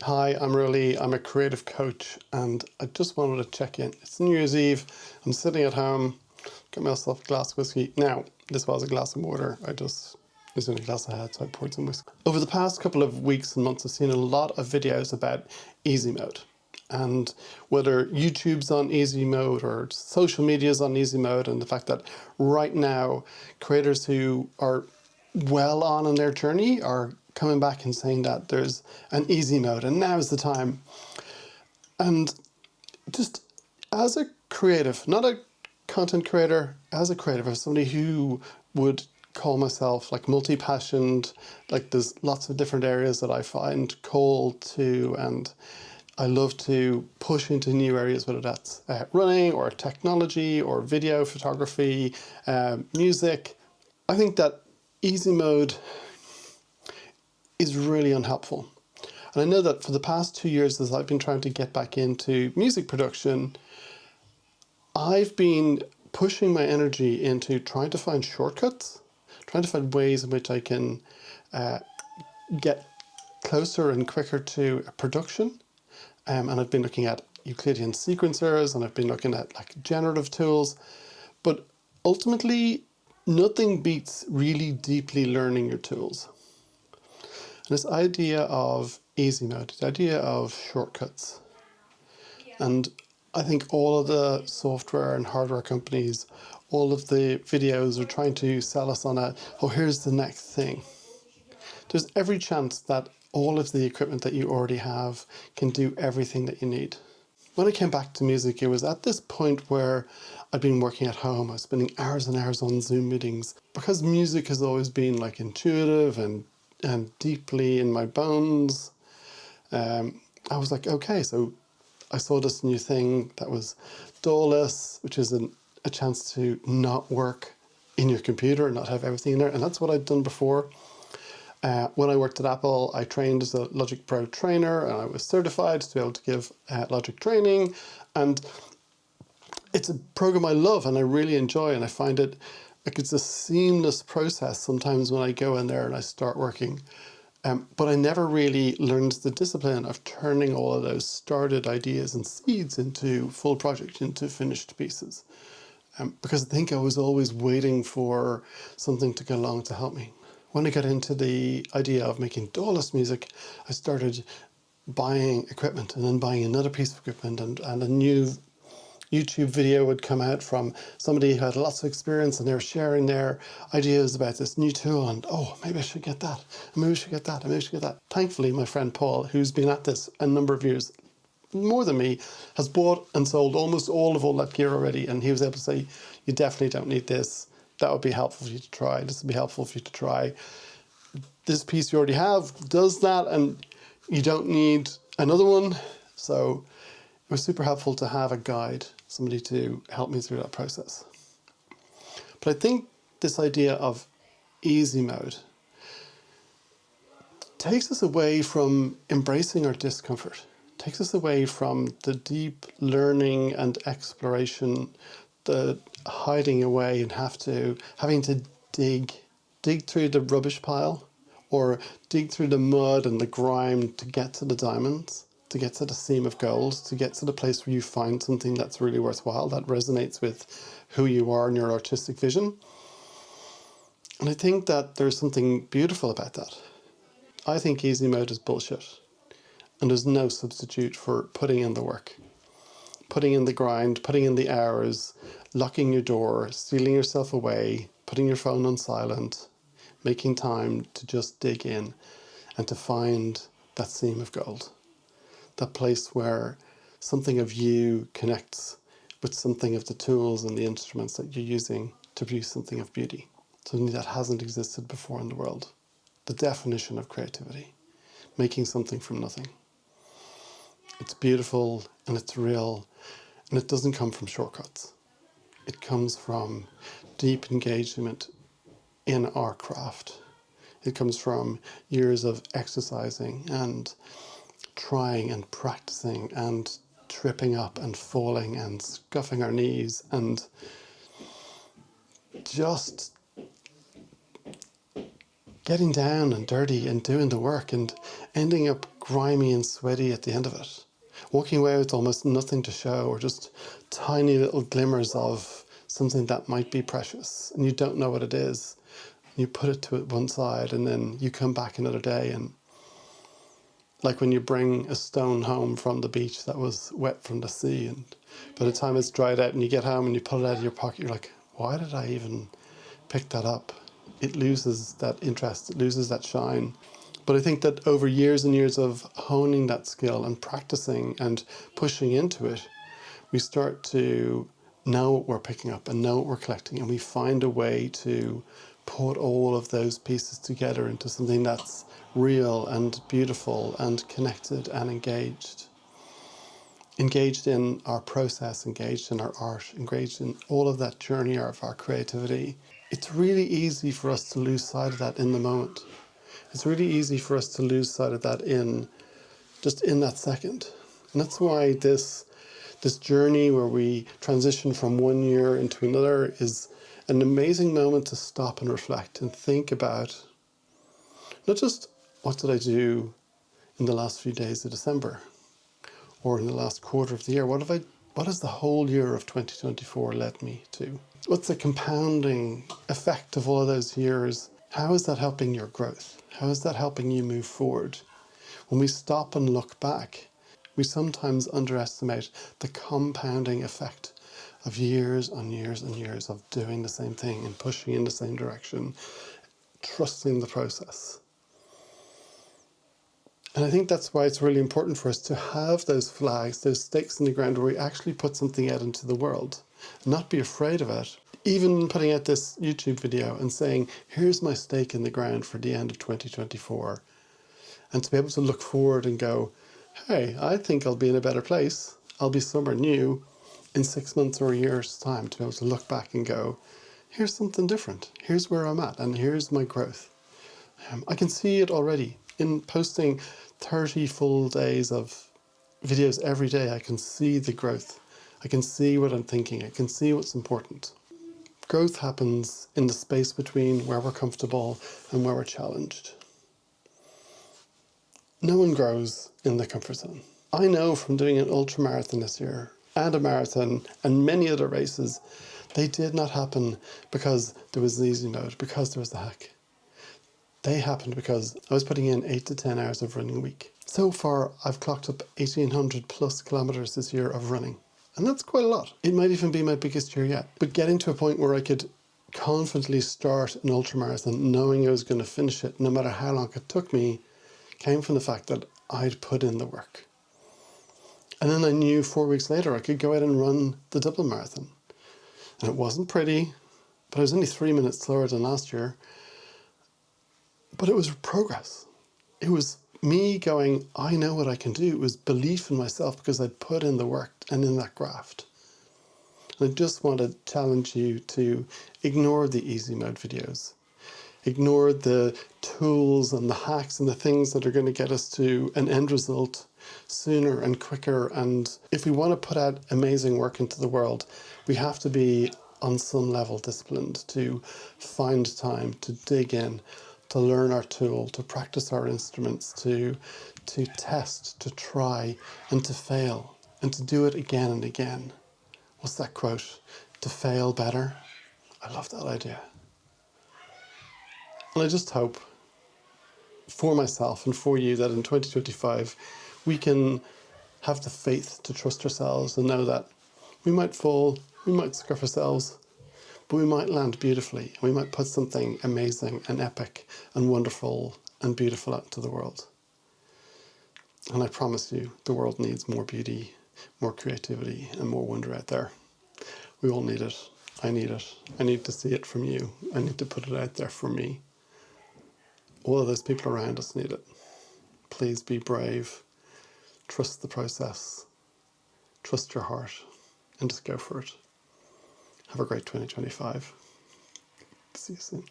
Hi, I'm Rolly. I'm a creative coach and I just wanted to check in. It's New Year's Eve. I'm sitting at home, got myself a glass of whiskey. Now, this was a glass of water. It was only a glass I had, so I poured some whiskey. Over the past couple of weeks and months, I've seen a lot of videos about easy mode. And whether YouTube's on easy mode or social media's on easy mode, and the fact that right now creators who are well on in their journey are coming back and saying that there's an easy mode and now's the time. And just as a creative, not a content creator, as a creative, as somebody who would call myself like multi-passioned, like there's lots of different areas that I find called to, and I love to push into new areas, whether that's running or technology or video photography, music. I think that easy mode is really unhelpful. And I know that for the past 2 years, as I've been trying to get back into music production, I've been pushing my energy into trying to find shortcuts, trying to find ways in which I can get closer and quicker to a production. And I've been looking at Euclidean sequencers and I've been looking at like generative tools. But ultimately, nothing beats really deeply learning your tools. And this idea of easy mode, the idea of shortcuts. And I think all of the software and hardware companies, all of the videos are trying to sell us on here's the next thing. There's every chance that all of the equipment that you already have can do everything that you need. When I came back to music, it was at this point where I'd been working at home. I was spending hours and hours on Zoom meetings. Because music has always been like intuitive and deeply in my bones, I was like, okay, so I saw this new thing that was DAWless, which is a chance to not work in your computer and not have everything in there. And that's what I'd done before. When I worked at Apple, I trained as a Logic Pro trainer and I was certified to be able to give Logic training. And it's a program I love and I really enjoy, and I find it like it's a seamless process sometimes when I go in there and I start working. But I never really learned the discipline of turning all of those started ideas and seeds into full projects, into finished pieces. Because I think I was always waiting for something to come along to help me. When I got into the idea of making DAWless music, I started buying equipment and then buying another piece of equipment, and a new YouTube video would come out from somebody who had lots of experience and they were sharing their ideas about this new tool, and maybe I should get that, and maybe I should get that, and maybe I should get that. Thankfully, my friend Paul, who's been at this a number of years, more than me, has bought and sold almost all that gear already, and he was able to say, you definitely don't need this. That would be helpful for you to try. This would be helpful for you to try. This piece you already have does that, and you don't need another one. So it was super helpful to have a guide, somebody to help me through that process. But I think this idea of easy mode takes us away from embracing our discomfort, takes us away from the deep learning and exploration, the hiding away and having to dig through the rubbish pile or dig through the mud and the grime to get to the diamonds, to get to the seam of gold, to get to the place where you find something that's really worthwhile, that resonates with who you are and your artistic vision. And I think that there's something beautiful about that. I think easy mode is bullshit. And there's no substitute for putting in the work, putting in the grind, putting in the hours, locking your door, sealing yourself away, putting your phone on silent, making time to just dig in and to find that seam of gold. That place where something of you connects with something of the tools and the instruments that you're using to produce something of beauty, something that hasn't existed before in the world. The definition of creativity, making something from nothing. It's beautiful and it's real, and it doesn't come from shortcuts. It comes from deep engagement in our craft. It comes from years of exercising and trying and practicing and tripping up and falling and scuffing our knees and just getting down and dirty and doing the work and ending up grimy and sweaty at the end of it. Walking away with almost nothing to show, or just tiny little glimmers of something that might be precious and you don't know what it is. You put it to one side and then you come back another day, and like when you bring a stone home from the beach that was wet from the sea, and by the time it's dried out and you get home and you pull it out of your pocket, you're like, why did I even pick that up? It loses that interest, it loses that shine. But I think that over years and years of honing that skill and practicing and pushing into it, we start to know what we're picking up and know what we're collecting, and we find a way to put all of those pieces together into something that's real and beautiful and connected and engaged. Engaged in our process, engaged in our art, engaged in all of that journey of our creativity. It's really easy for us to lose sight of that in the moment. It's really easy for us to lose sight of that in that second. And that's why this journey where we transition from one year into another is an amazing moment to stop and reflect and think about not just what did I do in the last few days of December or in the last quarter of the year. What has the whole year of 2024 led me to? What's the compounding effect of all of those years? How is that helping your growth? How is that helping you move forward? When we stop and look back, we sometimes underestimate the compounding effect of years and years and years of doing the same thing and pushing in the same direction, trusting the process. And I think that's why it's really important for us to have those flags, those stakes in the ground where we actually put something out into the world, not be afraid of it. Even putting out this YouTube video and saying, here's my stake in the ground for the end of 2024. And to be able to look forward and go, hey, I think I'll be in a better place. I'll be somewhere new in 6 months or a year's time, to be able to look back and go, here's something different. Here's where I'm at and here's my growth. I can see it already. In posting 30 full days of videos every day, I can see the growth. I can see what I'm thinking. I can see what's important. Growth happens in the space between where we're comfortable and where we're challenged. No one grows in the comfort zone. I know from doing an ultramarathon this year and a marathon and many other races, they did not happen because there was the easy mode, because there was the hack. They happened because I was putting in 8 to 10 hours of running a week. So far, I've clocked up 1,800 plus kilometers this year of running. And that's quite a lot. It might even be my biggest year yet. But getting to a point where I could confidently start an ultramarathon, knowing I was going to finish it, no matter how long it took me, came from the fact that I'd put in the work. And then I knew 4 weeks later I could go out and run the Dublin Marathon. And it wasn't pretty, but I was only 3 minutes slower than last year. But it was progress. It was me going, I know what I can do. It was belief in myself because I'd put in the work and in that graft. And I just want to challenge you to ignore the easy mode videos. Ignore the tools and the hacks and the things that are going to get us to an end result sooner and quicker. And if we want to put out amazing work into the world, we have to be on some level disciplined to find time to dig in, to learn our tool, to practice our instruments, to test, to try, and to fail, and to do it again and again. What's that quote? To fail better. I love that idea. And I just hope for myself and for you that in 2025 we can have the faith to trust ourselves and know that we might fall, we might scuff ourselves, but we might land beautifully. We might put something amazing and epic and wonderful and beautiful out into the world. And I promise you, the world needs more beauty, more creativity, and more wonder out there. We all need it. I need it. I need to see it from you. I need to put it out there for me. All of those people around us need it. Please be brave. Trust the process. Trust your heart. And just go for it. Have a great 2025. See you soon.